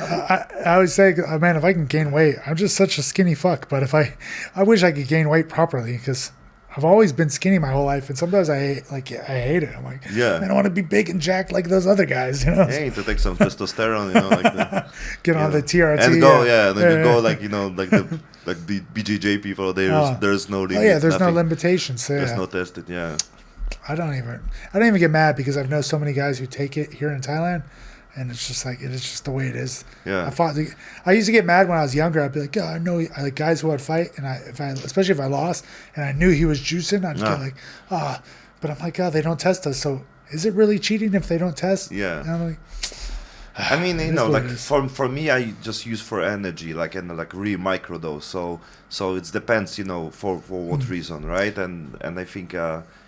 I always say, man, if I can gain weight, I'm just such a skinny fuck. But I wish I could gain weight properly because I've always been skinny my whole life, and sometimes I hate it. I'm like, yeah, I don't want to be big and jacked like those other guys, you know. Hey, to take some testosterone, you know, like get on the TRT and go, and then you go like the BJJ people. There's no limit. There's nothing. no limitations. There's no tested. Yeah. I don't even get mad because I've known so many guys who take it here in Thailand. And it's just like, it's just the way it is. Yeah. I used to get mad when I was younger. I'd be like, I know I like guys who I'd fight, and especially if I lost, and I knew he was juicing, I'd get like, but I'm like, they don't test us. So is it really cheating if they don't test? Yeah. And I'm like, I mean, you know, like for me, I just use for energy, like and like really micro dose. So it depends, you know, for what reason, right? And I think.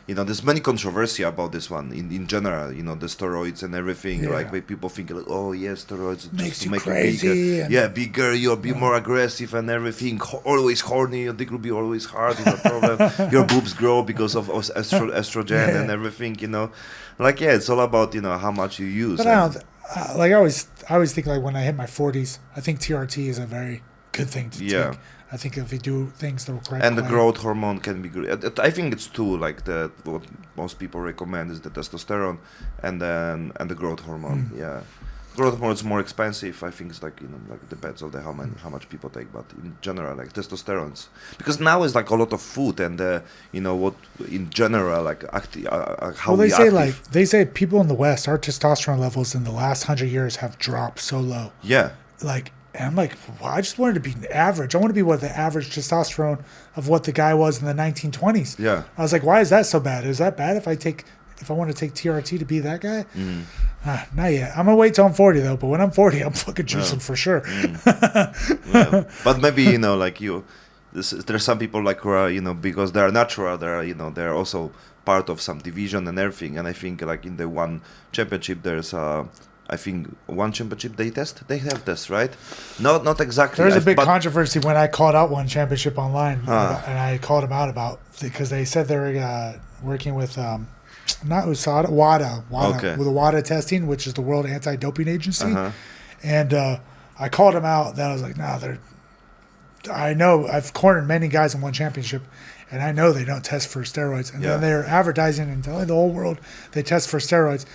You know, there's many controversy about this one in general. You know, the steroids and everything. Yeah. Like, people think like, oh yes, steroids makes just you make crazy. You bigger. Bigger. You'll be more aggressive and everything. Always horny. Your dick will be always hard. No problem. Your boobs grow because of estrogen and everything. You know, like it's all about how much you use. But I don't. I always think like when I hit my 40s, I think TRT is a very good thing to take. I think if you do things the correct and the way. growth hormone can be good. I think it's two. Like what most people recommend is the testosterone and the growth hormone. Yeah, growth hormone is more expensive. I think it's like like depends on how much people take, but in general like testosterones because now it's like a lot of food and what in general like how they say people in the West, our testosterone levels in the last 100 years have dropped so low. Yeah, like. And I'm like, well, I just wanted to be average. I want to be what the average testosterone of what the guy was in the 1920s. Yeah. I was like, why is that so bad? Is that bad if I want to take TRT to be that guy? Not yet. I'm going to wait till I'm 40 though. But when I'm 40, I'm fucking juicing for sure. But maybe, like there's some people like who are, because they're natural, they're also part of some division and everything. And I think like in the one championship, there's I think one championship they have tests, right? Not exactly. There's a big controversy when I called out one championship online, and I called them out about because they said they were working with not USADA, WADA, okay. with the WADA testing, which is the World Anti-Doping Agency, and I called them out. That I was like, I know I've cornered many guys in one championship, and I know they don't test for steroids, and then they're advertising and telling the whole world they test for steroids.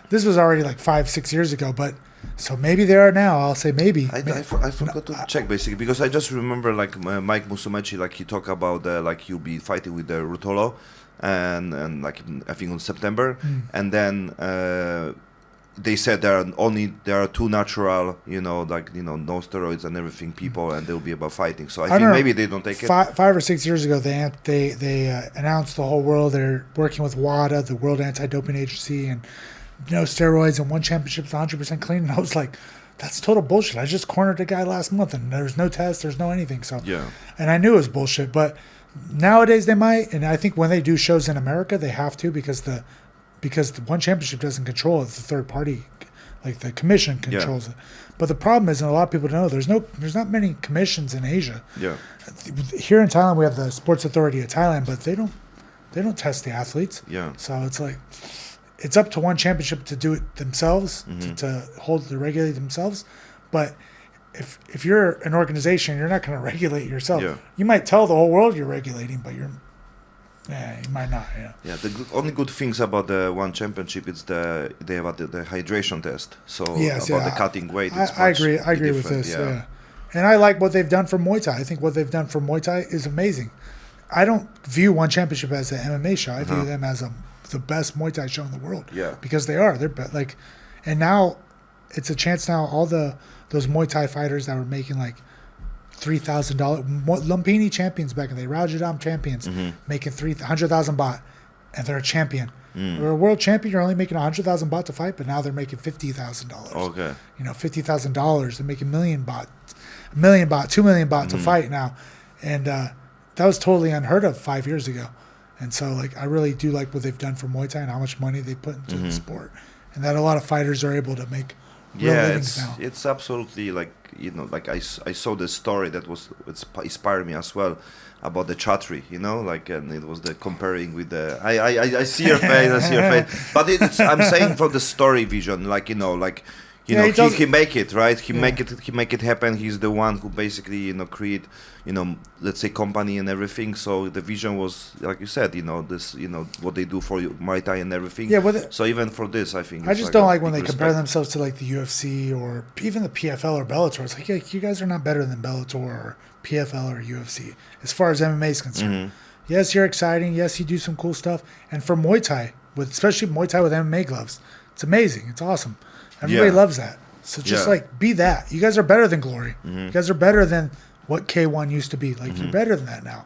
This was already like 5-6 years ago, but so maybe they are now. I'll say maybe. I forgot to check basically because I just remember like Mike Musumeci, like he talked about like he'll be fighting with the Rutolo, and like I think on September, and then they said there are two natural, no steroids and everything people, and they'll be about fighting. So I think maybe they don't take it. 5 or 6 years ago, they announced the whole world they're working with WADA, the World Anti-Doping Agency, and no steroids, and one championship's 100% clean. And I was like, that's total bullshit. I just cornered a guy last month, and there's no test, there's no anything. So and I knew it was bullshit, but nowadays they might, and I think when they do shows in America, they have to because the one championship doesn't control it. The third party, like the commission, controls it. But the problem is, and a lot of people don't know, there's not many commissions in Asia. Yeah. Here in Thailand, we have the Sports Authority of Thailand, but they don't test the athletes. Yeah. So it's like it's up to one championship to do it themselves, to regulate themselves. But if you're an organization, you're not going to regulate yourself. Yeah. You might tell the whole world you're regulating, but you might not. Yeah. The only good things about the one championship is they have the hydration test. So the cutting weight. I agree with this. Yeah. And I like what they've done for Muay Thai. I think what they've done for Muay Thai is amazing. I don't view one championship as an MMA show. I view them as the best Muay Thai show in the world. Yeah. Because they are. They're like, and now it's a chance now. All those Muay Thai fighters that were making like $3,000 Lumpini champions back in the day, Rajadam champions making 300,000 baht, and they're a champion. They're a world champion. You're only making 100,000 baht to fight, but now they're making $50,000. Okay. $50,000. They're making $1 million baht, $2 million baht to fight now, and that was totally unheard of 5 years ago. And so, like, I really do like what they've done for Muay Thai and how much money they put into the sport, and that a lot of fighters are able to make real livings now. It's absolutely like I saw the story that inspired me as well about the Chatri, and it was the comparing with the I see your face, but I'm saying from the story vision, you Yeah, know, he make it, right? He Yeah. make it happen. He's the one who basically, you know, create, you know, let's say company and everything. So the vision was, like you said, you know, this, you know, what they do for Muay Thai and everything. Yeah, with it, So even for this, I think I it's just like don't a like when they big compare respect. themselves to like the UFC or even the PFL or Bellator. It's like, yeah, you guys are not better than Bellator or PFL or UFC as far as MMA is concerned. Mhm. Yes, you're exciting. Yes, you do some cool stuff. And for Muay Thai, with especially Muay Thai with MMA gloves, it's amazing. It's awesome. Everybody Yeah. loves that. So just Yeah. like be that. You guys are better than Glory. Mhm. You guys are better than what K1 used to be. Like you're better than that now.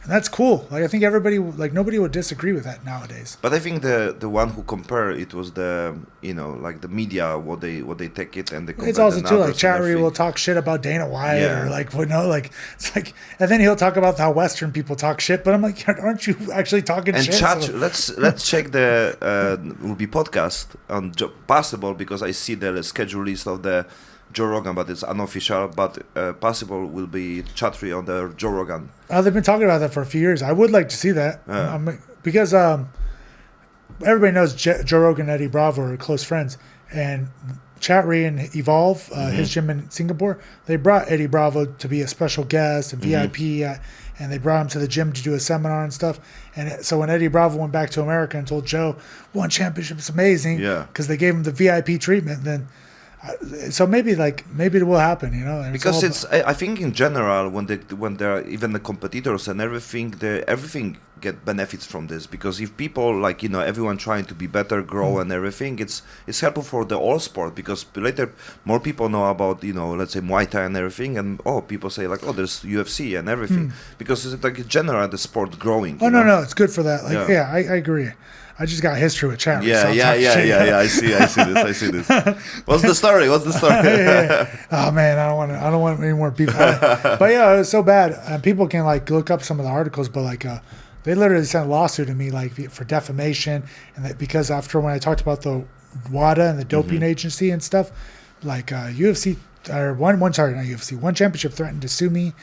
And that's cool. Like I think everybody, like nobody would disagree with that nowadays. But I think the one who compare it was the, you know, like the media, what they take it and they compare It's also the too like numbers and Chattery will everything. talk shit about Dana White Yeah. or like what no like it's like and then he'll talk about how Western people talk shit. But I'm like, aren't you actually talking And shit? chat, So- let's check the will be podcast on possible, because I see the schedule list of the Joe Rogan, but it's unofficial. But possible will be Chatri on the Joe Rogan. they've been talking about that for a few years. I would like to see that Yeah. because everybody knows Joe Rogan and Eddie Bravo are close friends, and Chatry and Evolve, his gym in Singapore, they brought Eddie Bravo to be a special guest, a VIP, and they brought him to the gym to do a seminar and stuff. And so when Eddie Bravo went back to America and told Joe, "One championship is amazing," Yeah. because they gave him the VIP treatment, then. So maybe it will happen, you know. And Because all it's I think in general when there are even the competitors and everything, everything get benefits from this, because if people like, you know, everyone trying to be better, grow and everything, it's helpful for the all sport, because later more people know about, you know, let's say Muay Thai and everything, and people say like, oh, there's UFC and everything, because it's like in general the sport growing. Oh you no, know? no, it's good for that. Like, Yeah. I agree. I just got history with Chatry. Yeah, so yeah, I'm yeah, talking yeah, shit. yeah. I see this. What's the story? Yeah. Oh man, I don't want any more beef. But yeah, it was so bad. People can like look up some of the articles, but like they literally sent a lawsuit to me like for defamation, and that because after when I talked about the WADA and the doping agency and stuff, like UFC or one championship threatened to sue me.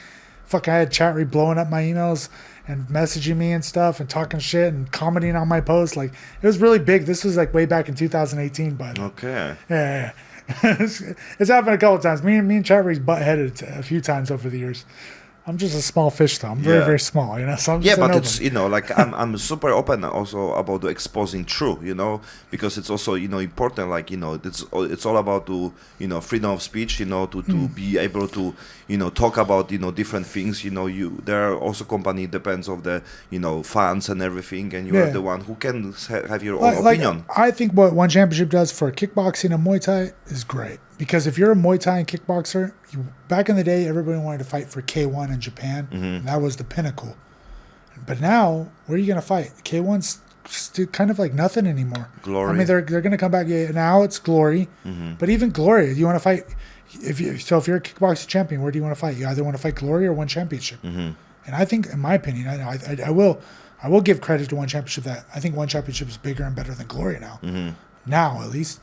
Fuck, I had Chatry blowing up my emails and messaging me and stuff and talking shit and commenting on my posts. Like it was really big. This was like way back in 2018, but Okay. yeah. It's happened a couple times. Me and Chatry's butt headed a few times over the years. I'm just a small fish though. I'm very, Yeah. very small, you know. So I'm Yeah, just a but nobody. it's, you know, like I'm super open also about the exposing truth, you know, because it's also, you know, important, like, you know, it's all about to, you know, freedom of speech, you know, to be able to, you know, talk about, you know, different things, you know, there are also company depends of the, you know, fans and everything, and you Yeah. are the one who can have your own Like, opinion. I think what one championship does for kickboxing and Muay Thai is great, because if you're a Muay Thai and kickboxer, back in the day, everybody wanted to fight for K1 in Japan. And that was the pinnacle. But now, where are you going to fight? K1's still kind of like nothing anymore. Glory. I mean, they're going to come back. Yeah, now it's Glory. But even Glory, you want to fight. If you're a kickboxing champion, where do you want to fight? You either want to fight Glory or one championship. And I think, in my opinion, I will give credit to one championship that I think one championship is bigger and better than Glory now. Now, at least.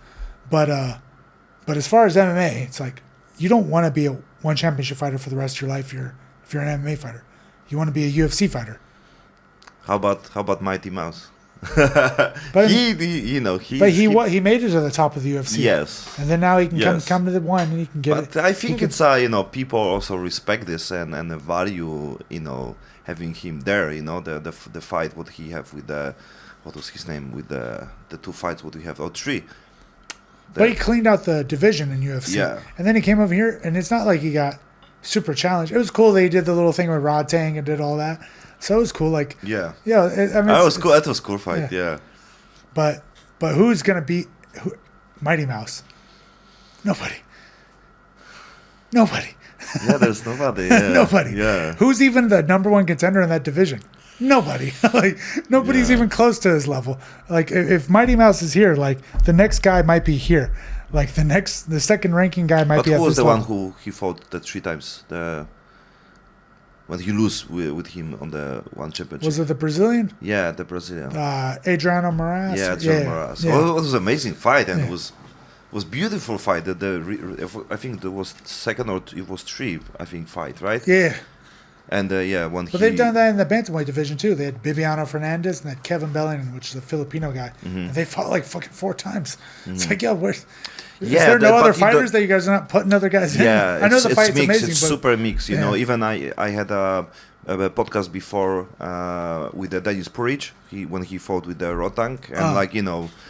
But as far as MMA, it's like you don't want to be a one championship fighter for the rest of your life. If you're an MMA fighter, you want to be a UFC fighter. How about Mighty Mouse? But he made it to the top of the UFC. Yes. And then now he can Yes. come to the one and he can get But it. I think it's you know, people also respect this and value, you know, having him there, you know, the fight what he have with the, what was his name, with the two fights what we have, or three. But he cleaned out the division in UFC. Yeah. And then he came over here, and it's not like he got super challenged. It was cool that he did the little thing with Rod Tang and did all that. So it was cool. Like, Yeah. yeah, I mean, That was cool. That was cool fight. Yeah. But who's gonna beat Mighty Mouse? Nobody. Yeah. There's nobody. Yeah. Nobody. Yeah. Who's even the number one contender in that division? Nobody. Like nobody's Yeah. even close to his level. Like if Mighty Mouse is here, like the next guy might be here. Like the second ranking guy might But be who at was this the level. one who he fought the 3 times? When he lose with him on the one championship. Was it the Brazilian? Yeah, the Brazilian. Adriano Moraes? Yeah, John Moraes. Yeah. Well, it was an amazing fight, and Yeah. it was beautiful fight. I think there was second or it was 3, I think, fight, right? Yeah. And when But they've done that in the bantamweight division too. They had Bibiano Fernandez and that Kevin Belling, which is a Filipino guy, and they fought like fucking 4 times. It's like, is there no other fighters that you guys are not putting other guys in? Yeah, I know the fight's mixed. amazing, It's but super mixed. You know, even I had a podcast before with Denis Puric when he fought with the Rotang, and